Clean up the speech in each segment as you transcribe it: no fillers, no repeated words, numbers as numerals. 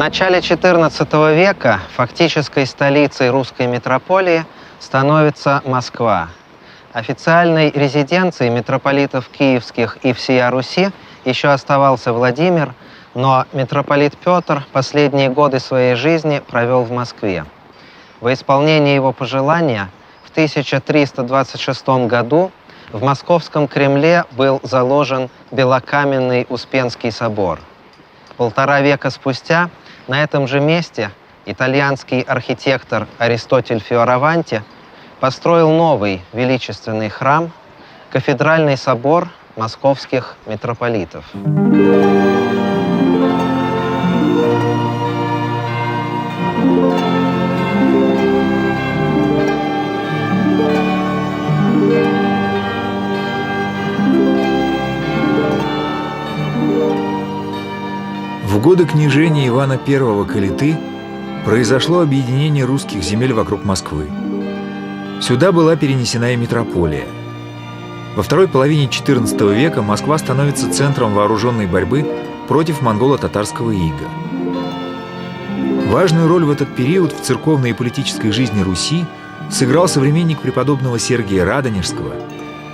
начале XIV века фактической столицей русской митрополии становится Москва. Официальной резиденцией митрополитов киевских и всея Руси еще оставался Владимир, но митрополит Петр последние годы своей жизни провел в Москве. Во исполнение его пожелания в 1326 году в Московском Кремле был заложен белокаменный Успенский собор. Полтора века спустя на этом же месте итальянский архитектор Аристотель Фиораванти построил новый величественный храм – кафедральный собор московских митрополитов. В годы княжения Ивана I Калиты произошло объединение русских земель вокруг Москвы. Сюда была перенесена и митрополия. Во второй половине XIV века Москва становится центром вооруженной борьбы против монголо-татарского ига. Важную роль в этот период в церковной и политической жизни Руси сыграл современник преподобного Сергия Радонежского,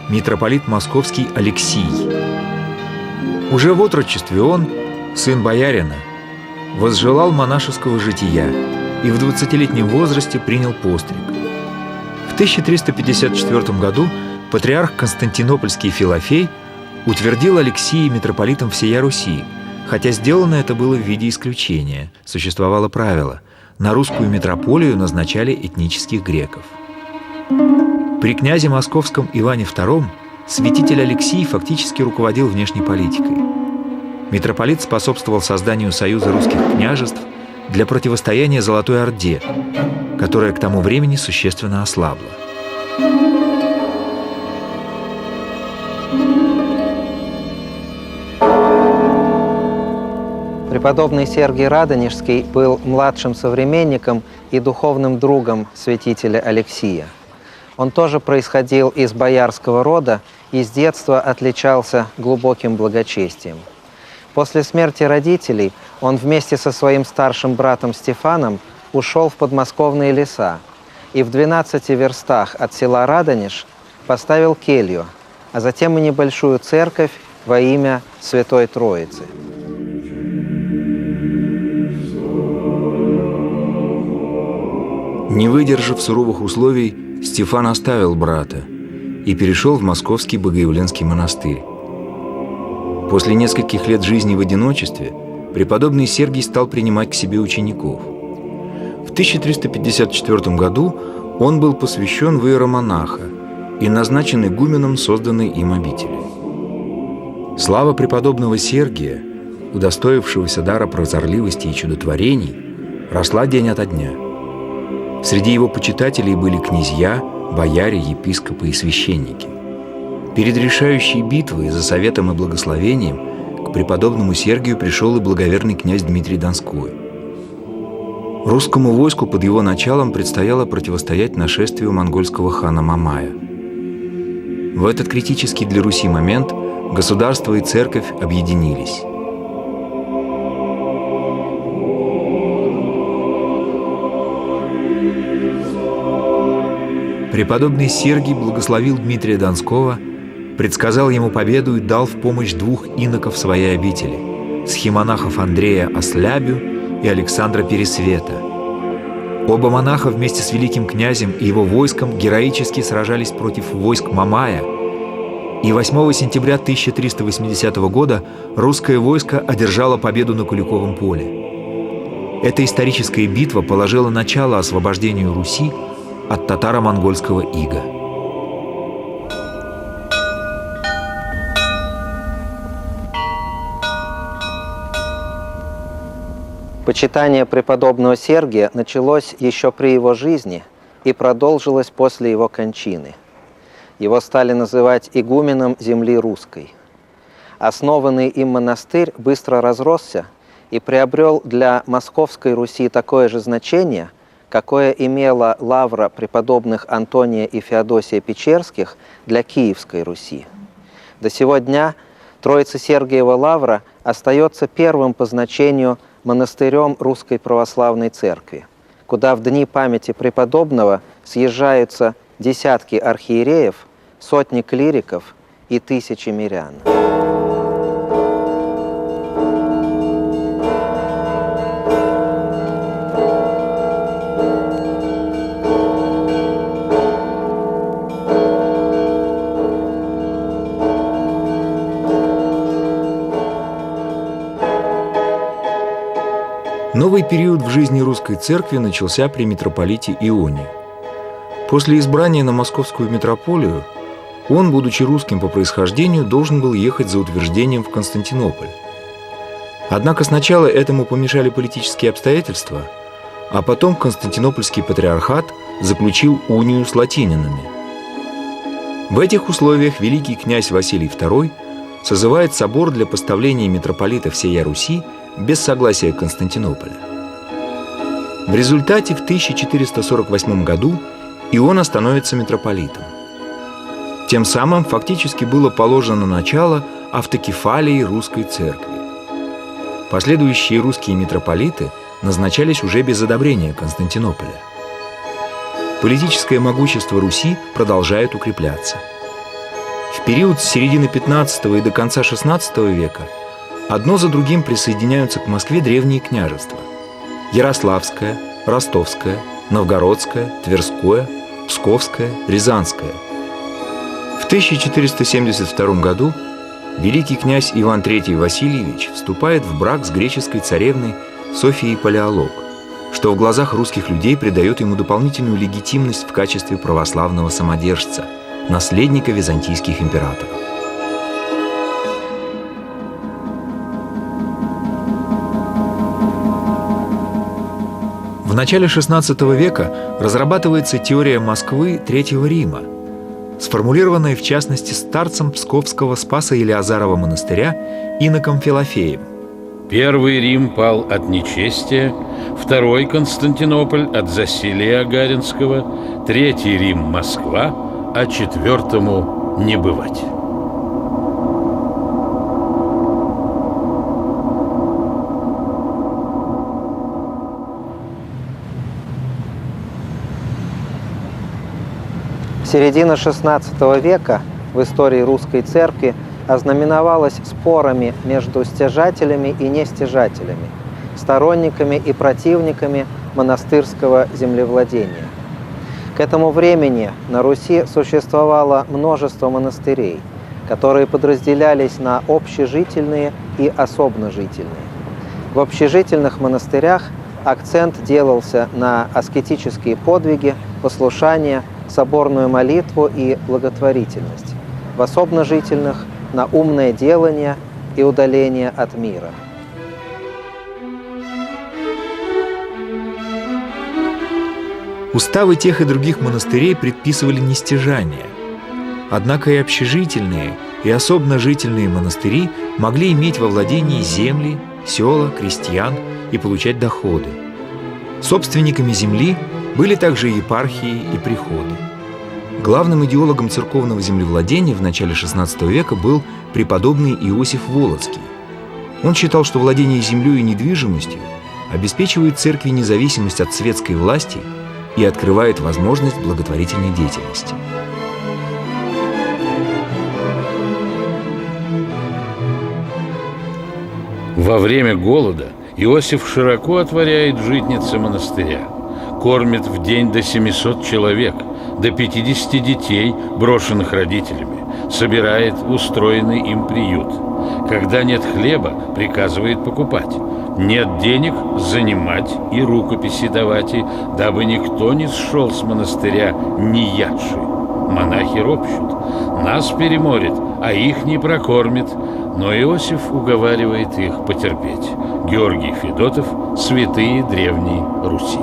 митрополит московский Алексий. Уже в отрочестве он, сын боярина, возжелал монашеского жития и в 20-летнем возрасте принял постриг. В 1354 году патриарх Константинопольский Филофей утвердил Алексия митрополитом всея Руси, хотя сделано это было в виде исключения. Существовало правило – на русскую митрополию назначали этнических греков. При князе московском Иване II святитель Алексий фактически руководил внешней политикой. Митрополит способствовал созданию союза русских княжеств для противостояния Золотой Орде, которая к тому времени существенно ослабла. Преподобный Сергий Радонежский был младшим современником и духовным другом святителя Алексия. Он тоже происходил из боярского рода и с детства отличался глубоким благочестием. После смерти родителей он вместе со своим старшим братом Стефаном ушел в подмосковные леса и в 12 верстах от села Радонеж поставил келью, а затем и небольшую церковь во имя Святой Троицы. Не выдержав суровых условий, Стефан оставил брата и перешел в московский Богоявленский монастырь. После нескольких лет жизни в одиночестве преподобный Сергий стал принимать к себе учеников. В 1354 году он был посвящен в иеромонаха и назначен игуменом созданной им обители. Слава преподобного Сергия, удостоившегося дара прозорливости и чудотворений, росла день ото дня. Среди его почитателей были князья, бояре, епископы и священники. Перед решающей битвой за советом и благословением к преподобному Сергию пришел и благоверный князь Дмитрий Донской. Русскому войску под его началом предстояло противостоять нашествию монгольского хана Мамая. В этот критический для Руси момент государство и церковь объединились. Преподобный Сергий благословил Дмитрия Донского, предсказал ему победу и дал в помощь двух иноков своей обители – схимонахов Андрея Ослябю и Александра Пересвета. Оба монаха вместе с великим князем и его войском героически сражались против войск Мамая, и 8 сентября 1380 года русское войско одержало победу на Куликовом поле. Эта историческая битва положила начало освобождению Руси от татаро-монгольского ига. Почитание преподобного Сергия началось еще при его жизни и продолжилось после его кончины. Его стали называть игуменом земли русской. Основанный им монастырь быстро разросся и приобрел для Московской Руси такое же значение, какое имела лавра преподобных Антония и Феодосия Печерских для Киевской Руси. До сего дня Троица-Сергиева лавра остается первым по значению монастырем Русской Православной Церкви, куда в дни памяти преподобного съезжаются десятки архиереев, сотни клириков и тысячи мирян. Новый период в жизни русской церкви начался при митрополите Ионе. После избрания на московскую митрополию он, будучи русским по происхождению, должен был ехать за утверждением в Константинополь. Однако сначала этому помешали политические обстоятельства, а потом Константинопольский патриархат заключил унию с латинянами. В этих условиях великий князь Василий II созывает собор для поставления митрополита всея Руси без согласия Константинополя. В результате в 1448 году Иона становится митрополитом. Тем самым фактически было положено начало автокефалии русской церкви. Последующие русские митрополиты назначались уже без одобрения Константинополя. Политическое могущество Руси продолжает укрепляться. В период с середины XV и до конца XVI века одно за другим присоединяются к Москве древние княжества: Ярославское, Ростовское, Новгородское, Тверское, Псковское, Рязанское. В 1472 году великий князь Иван III Васильевич вступает в брак с греческой царевной Софией Палеолог, что в глазах русских людей придает ему дополнительную легитимность в качестве православного самодержца, наследника византийских императоров. В начале XVI века разрабатывается теория Москвы Третьего Рима, сформулированная в частности старцем Псковского Спаса-Илиазарова монастыря иноком Филофеем. Первый Рим пал от нечестия, второй Константинополь от засилия Агаринского, третий Рим – Москва, а четвертому не бывать. Середина XVI века в истории русской церкви ознаменовалась спорами между стяжателями и нестяжателями, сторонниками и противниками монастырского землевладения. К этому времени на Руси существовало множество монастырей, которые подразделялись на общежительные и особножительные. В общежительных монастырях акцент делался на аскетические подвиги, послушание, соборную молитву и благотворительность. В особножительных – на умное делание и удаление от мира. Уставы тех и других монастырей предписывали нестяжание. Однако и общежительные, и особножительные монастыри могли иметь во владении земли, села, крестьян и получать доходы. Собственниками земли были также епархии и приходы. Главным идеологом церковного землевладения в начале XVI века был преподобный Иосиф Волоцкий. Он считал, что владение землей и недвижимостью обеспечивает церкви независимость от светской власти и открывает возможность благотворительной деятельности. Во время голода Иосиф широко отворяет житницы монастыря, кормит в день до 700 человек, до 50 детей, брошенных родителями, собирает устроенный им приют. Когда нет хлеба, приказывает покупать. Нет денег – занимать и рукописи давать, дабы никто не сшел с монастыря неядший. Монахи ропщут: нас переморит, а их не прокормит. Но Иосиф уговаривает их потерпеть. Георгий Федотов «Святые древней Руси».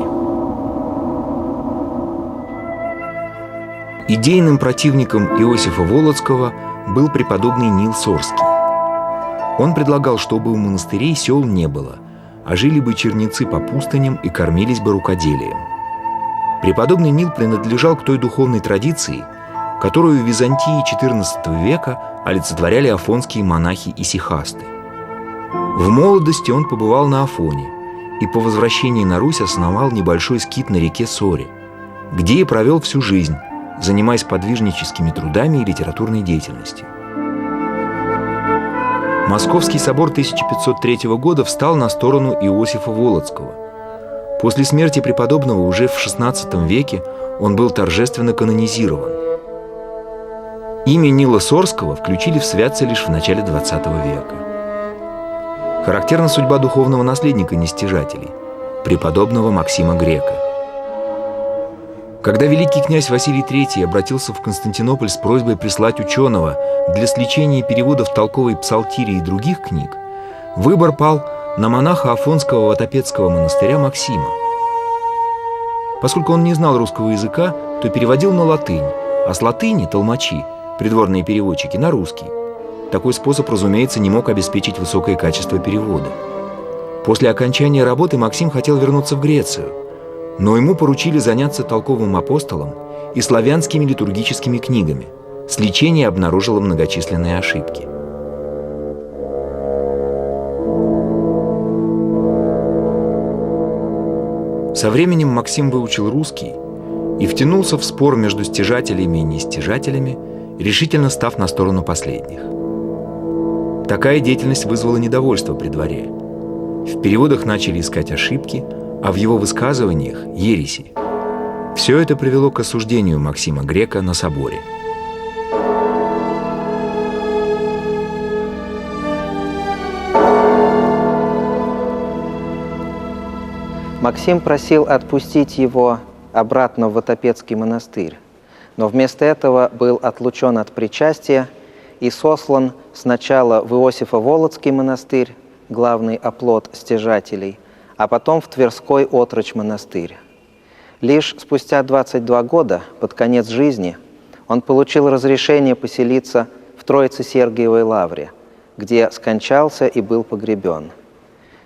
Идейным противником Иосифа Волоцкого был преподобный Нил Сорский. Он предлагал, чтобы у монастырей сел не было, а жили бы черницы по пустыням и кормились бы рукоделием. Преподобный Нил принадлежал к той духовной традиции, которую в Византии XIV века олицетворяли афонские монахи-исихасты. В молодости он побывал на Афоне и по возвращении на Русь основал небольшой скит на реке Соре, где и провел всю жизнь, занимаясь подвижническими трудами и литературной деятельностью. Московский собор 1503 года встал на сторону Иосифа Волоцкого. После смерти преподобного уже в XVI веке он был торжественно канонизирован. Имя Нила Сорского включили в святцы лишь в начале XX века. Характерна судьба духовного наследника нестяжателей, преподобного Максима Грека. Когда великий князь Василий III обратился в Константинополь с просьбой прислать ученого для сличения переводов толковой псалтири и других книг, выбор пал на монаха Афонского Ватопедского монастыря Максима. Поскольку он не знал русского языка, то переводил на латынь, а с латыни толмачи, придворные переводчики, на русский. Такой способ, разумеется, не мог обеспечить высокое качество перевода. После окончания работы Максим хотел вернуться в Грецию, но ему поручили заняться толковым апостолом и славянскими литургическими книгами. Сличение обнаружило многочисленные ошибки. Со временем Максим выучил русский и втянулся в спор между стяжателями и нестяжателями, решительно став на сторону последних. Такая деятельность вызвала недовольство при дворе. В переводах начали искать ошибки, а в его высказываниях – ереси. Все это привело к осуждению Максима Грека на соборе. Максим просил отпустить его обратно в Ватопедский монастырь, но вместо этого был отлучен от причастия и сослан сначала в Иосифо-Волоцкий монастырь, главный оплот стяжателей, а потом в Тверской отрочь монастырь. Лишь спустя 22 года, под конец жизни, он получил разрешение поселиться в Троице-Сергиевой лавре, где скончался и был погребен.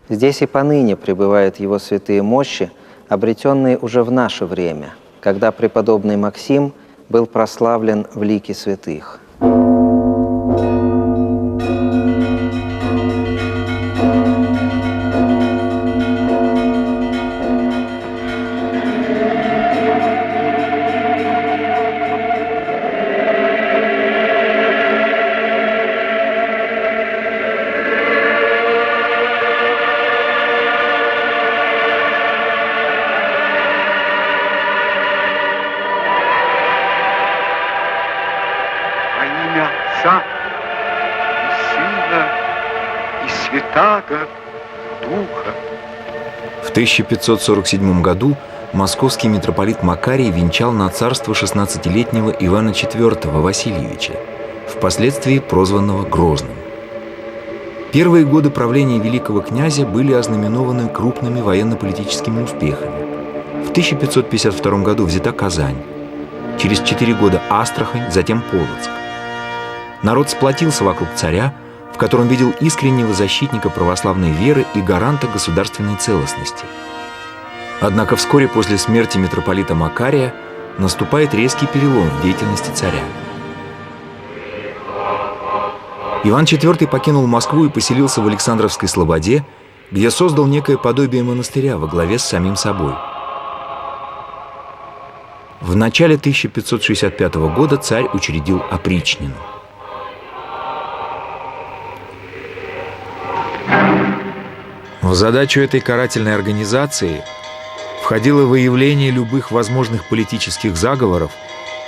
Здесь и поныне пребывают его святые мощи, обретенные уже в наше время, когда преподобный Максим был прославлен в лике святых. Отца и Сына и Святаго Духа. В 1547 году московский митрополит Макарий венчал на царство 16-летнего Ивана IV Васильевича, впоследствии прозванного Грозным. Первые годы правления великого князя были ознаменованы крупными военно-политическими успехами. В 1552 году взята Казань, через 4 года Астрахань, затем Полоцк. Народ сплотился вокруг царя, в котором видел искреннего защитника православной веры и гаранта государственной целостности. Однако вскоре после смерти митрополита Макария наступает резкий перелом в деятельности царя. Иван IV покинул Москву и поселился в Александровской Слободе, где создал некое подобие монастыря во главе с самим собой. В начале 1565 года царь учредил опричнину. В задачу этой карательной организации входило выявление любых возможных политических заговоров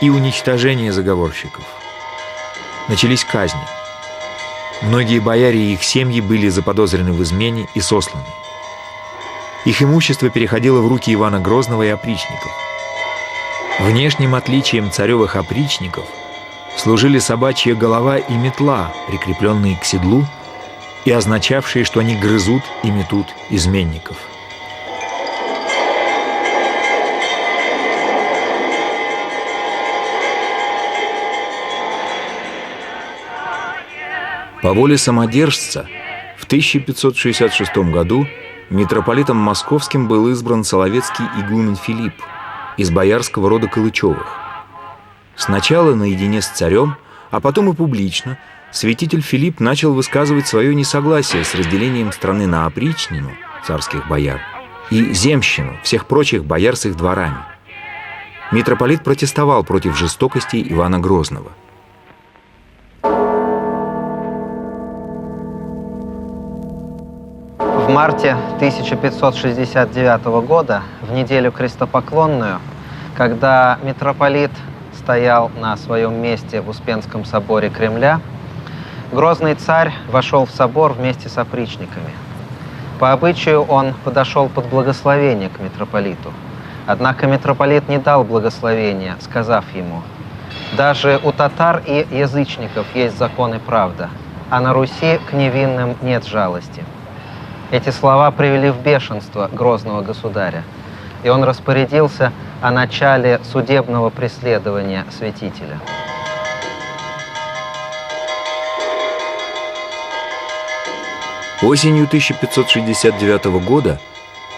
и уничтожение заговорщиков. Начались казни. Многие бояре и их семьи были заподозрены в измене и сосланы. Их имущество переходило в руки Ивана Грозного и опричников. Внешним отличием царевых опричников служили собачья голова и метла, прикрепленные к седлу, и означавшие, что они грызут и метут изменников. По воле самодержца в 1566 году митрополитом московским был избран соловецкий игумен Филипп из боярского рода Калычевых. Сначала наедине с царем, а потом и публично святитель Филипп начал высказывать свое несогласие с разделением страны на опричнину, царских бояр, и земщину, всех прочих бояр с их дворами. Митрополит протестовал против жестокостей Ивана Грозного. В марте 1569 года, в неделю крестопоклонную, когда митрополит стоял на своем месте в Успенском соборе Кремля, Грозный царь вошел в собор вместе с опричниками. По обычаю он подошел под благословение к митрополиту. Однако митрополит не дал благословения, сказав ему: «Даже у татар и язычников есть закон и правда, а на Руси к невинным нет жалости». Эти слова привели в бешенство грозного государя, и он распорядился о начале судебного преследования святителя. Осенью 1569 года,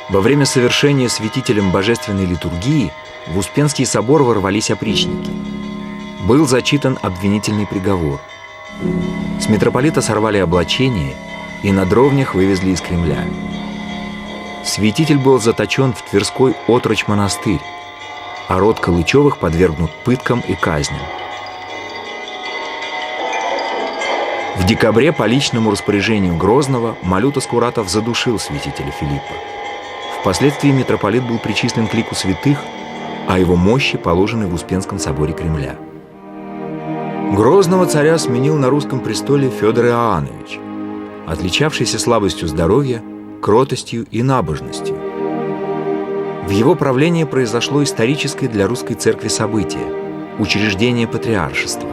во время совершения святителем божественной литургии, в Успенский собор ворвались опричники. Был зачитан обвинительный приговор. С митрополита сорвали облачение и на дровнях вывезли из Кремля. Святитель был заточен в Тверской отрочь-монастырь, а род Калычевых подвергнут пыткам и казням. В декабре по личному распоряжению Грозного Малюта Скуратов задушил святителя Филиппа. Впоследствии митрополит был причислен к лику святых, а его мощи положены в Успенском соборе Кремля. Грозного царя сменил на русском престоле Федор Иоаннович, отличавшийся слабостью здоровья, кротостью и набожностью. В его правлении произошло историческое для русской церкви событие – учреждение патриаршества.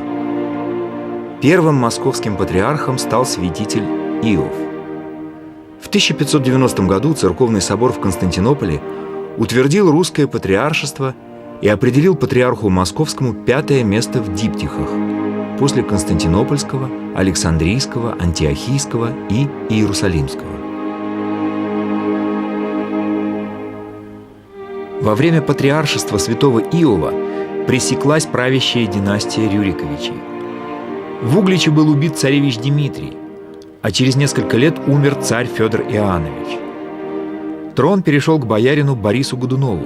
Первым московским патриархом стал святитель Иов. В 1590 году церковный собор в Константинополе утвердил русское патриаршество и определил патриарху Московскому 5-е место в диптихах после Константинопольского, Александрийского, Антиохийского и Иерусалимского. Во время патриаршества святого Иова пресеклась правящая династия Рюриковичей. В Угличе был убит царевич Дмитрий, а через несколько лет умер царь Федор Иоаннович. Трон перешел к боярину Борису Годунову.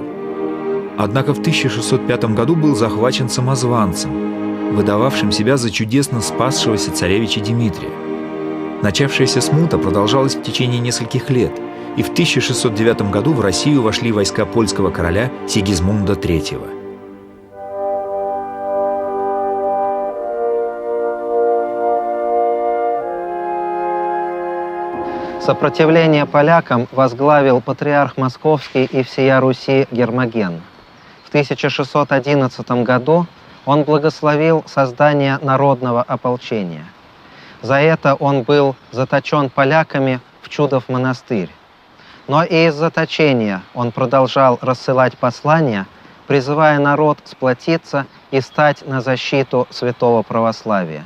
Однако в 1605 году был захвачен самозванцем, выдававшим себя за чудесно спасшегося царевича Дмитрия. Начавшаяся смута продолжалась в течение нескольких лет, и в 1609 году в Россию вошли войска польского короля Сигизмунда III. Сопротивление полякам возглавил патриарх Московский и всея Руси Гермоген. В 1611 году он благословил создание народного ополчения. За это он был заточен поляками в Чудов монастырь. Но и из заточения он продолжал рассылать послания, призывая народ сплотиться и стать на защиту святого православия.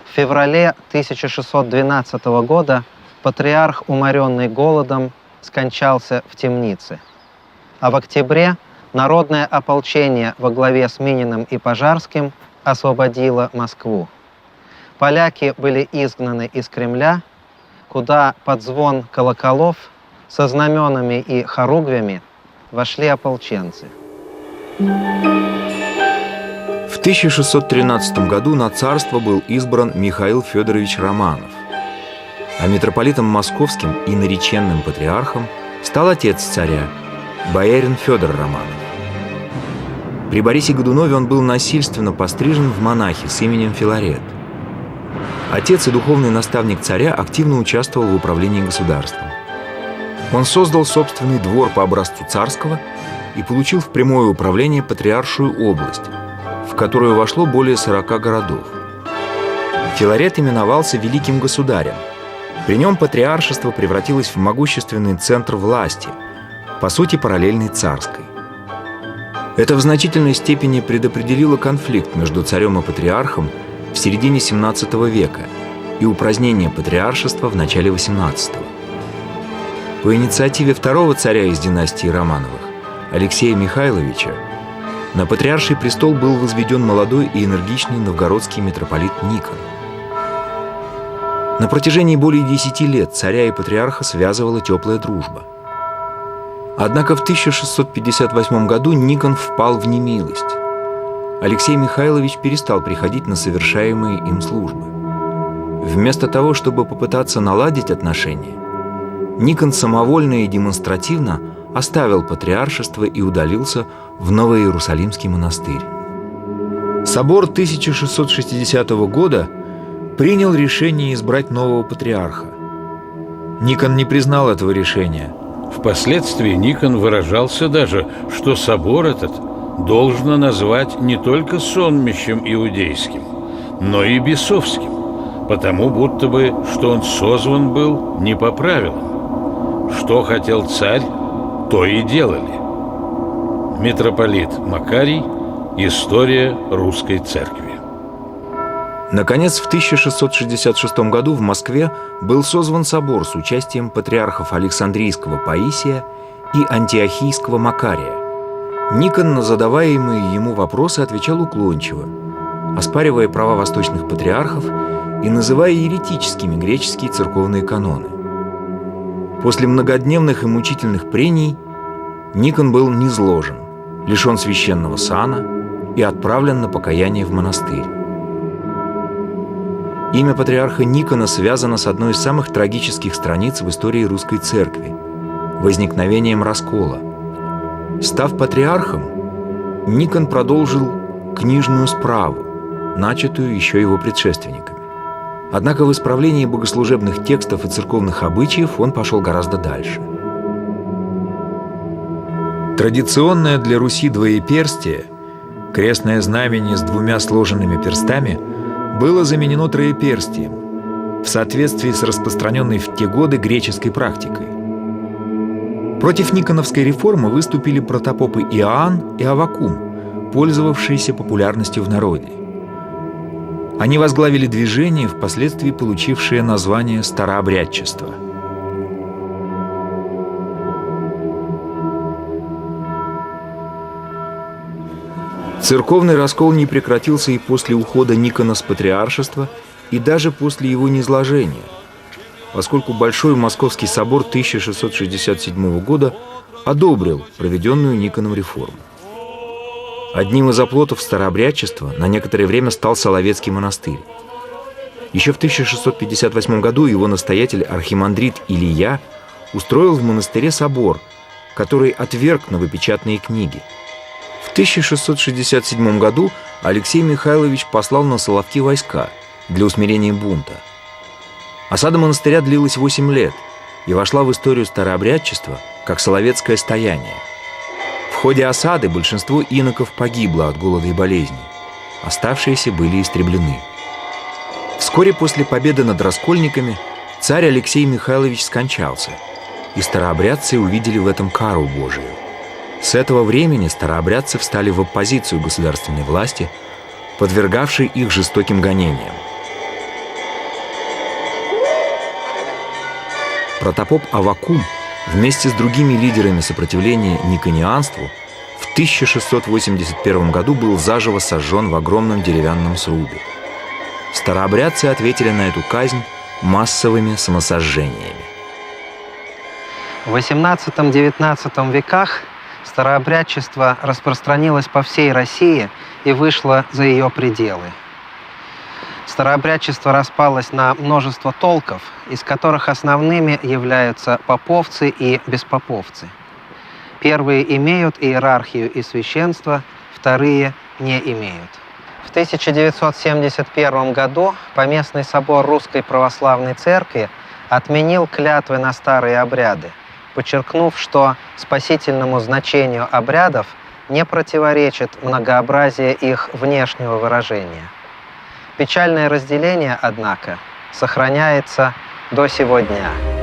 В феврале 1612 года патриарх, уморенный голодом, скончался в темнице. А в октябре народное ополчение во главе с Мининым и Пожарским освободило Москву. Поляки были изгнаны из Кремля, куда под звон колоколов со знаменами и хоругвями вошли ополченцы. В 1613 году на царство был избран Михаил Федорович Романов, а митрополитом московским и нареченным патриархом стал отец царя, боярин Федор Романов. При Борисе Годунове он был насильственно пострижен в монахи с именем Филарет. Отец и духовный наставник царя активно участвовал в управлении государством. Он создал собственный двор по образцу царского и получил в прямое управление патриаршую область, в которую вошло более 40 городов. Филарет именовался великим государем. При нем патриаршество превратилось в могущественный центр власти, по сути параллельной царской. Это в значительной степени предопределило конфликт между царем и патриархом в середине XVII века и упразднение патриаршества в начале XVIII. По инициативе второго царя из династии Романовых, Алексея Михайловича, на патриарший престол был возведен молодой и энергичный новгородский митрополит Никон. На протяжении более 10 лет царя и патриарха связывала теплая дружба. Однако в 1658 году Никон впал в немилость. Алексей Михайлович перестал приходить на совершаемые им службы. Вместо того, чтобы попытаться наладить отношения, Никон самовольно и демонстративно оставил патриаршество и удалился в Новоиерусалимский монастырь. Собор 1660 года принял решение избрать нового патриарха. Никон не признал этого решения. Впоследствии Никон выражался даже, что собор этот должно назвать не только сонмищем иудейским, но и бесовским, потому будто бы, что он созван был не по правилам. Что хотел царь, то и делали. Митрополит Макарий. История русской церкви. Наконец, в 1666 году в Москве был созван собор с участием патриархов Александрийского Паисия и Антиохийского Макария. Никон на задаваемые ему вопросы отвечал уклончиво, оспаривая права восточных патриархов и называя еретическими греческие церковные каноны. После многодневных и мучительных прений Никон был низложен, лишен священного сана и отправлен на покаяние в монастырь. Имя патриарха Никона связано с одной из самых трагических страниц в истории русской церкви – возникновением раскола. Став патриархом, Никон продолжил книжную справу, начатую еще его предшественниками. Однако в исправлении богослужебных текстов и церковных обычаев он пошел гораздо дальше. Традиционное для Руси двоеперстие, крестное знамение с двумя сложенными перстами, было заменено троеперстием в соответствии с распространенной в те годы греческой практикой. Против никоновской реформы выступили протопопы Иоанн и Аввакум, пользовавшиеся популярностью в народе. Они возглавили движение, впоследствии получившее название старообрядчество. Церковный раскол не прекратился и после ухода Никона с патриаршества, и даже после его низложения, поскольку Большой Московский собор 1667 года одобрил проведенную Никоном реформу. Одним из оплотов старообрядчества на некоторое время стал Соловецкий монастырь. Еще в 1658 году его настоятель архимандрит Илия устроил в монастыре собор, который отверг новопечатные книги. В 1667 году Алексей Михайлович послал на Соловки войска для усмирения бунта. Осада монастыря длилась 8 лет и вошла в историю старообрядчества как соловецкое стояние. В ходе осады большинство иноков погибло от голода и болезней. Оставшиеся были истреблены. Вскоре после победы над раскольниками царь Алексей Михайлович скончался, и старообрядцы увидели в этом кару Божию. С этого времени старообрядцы встали в оппозицию государственной власти, подвергавшей их жестоким гонениям. Протопоп Аввакум вместе с другими лидерами сопротивления никонианству в 1681 году был заживо сожжен в огромном деревянном срубе. Старообрядцы ответили на эту казнь массовыми самосожжениями. В XVIII-XIX веках старообрядчество распространилось по всей России и вышло за ее пределы. Старообрядчество распалось на множество толков, из которых основными являются поповцы и беспоповцы. Первые имеют иерархию и священство, вторые не имеют. В 1971 году Поместный собор Русской Православной Церкви отменил клятвы на старые обряды, подчеркнув, что спасительному значению обрядов не противоречит многообразие их внешнего выражения. Печальное разделение, однако, сохраняется до сего дня.